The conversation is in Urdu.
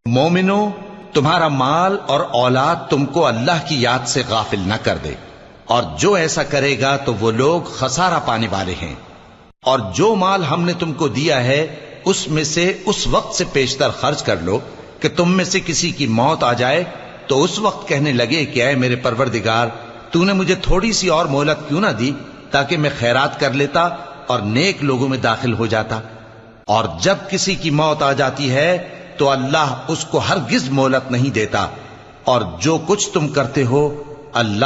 مومنو، تمہارا مال اور اولاد تم کو اللہ کی یاد سے غافل نہ کر دے، اور جو ایسا کرے گا تو وہ لوگ خسارہ پانے والے ہیں۔ اور جو مال ہم نے تم کو دیا ہے اس میں سے اس وقت سے پیشتر خرچ کر لو کہ تم میں سے کسی کی موت آ جائے تو اس وقت کہنے لگے کہ اے میرے پروردگار، تو نے مجھے تھوڑی سی اور مہلت کیوں نہ دی تاکہ میں خیرات کر لیتا اور نیک لوگوں میں داخل ہو جاتا۔ اور جب کسی کی موت آ جاتی ہے تو اللہ اس کو ہرگز مہلت نہیں دیتا، اور جو کچھ تم کرتے ہو اللہ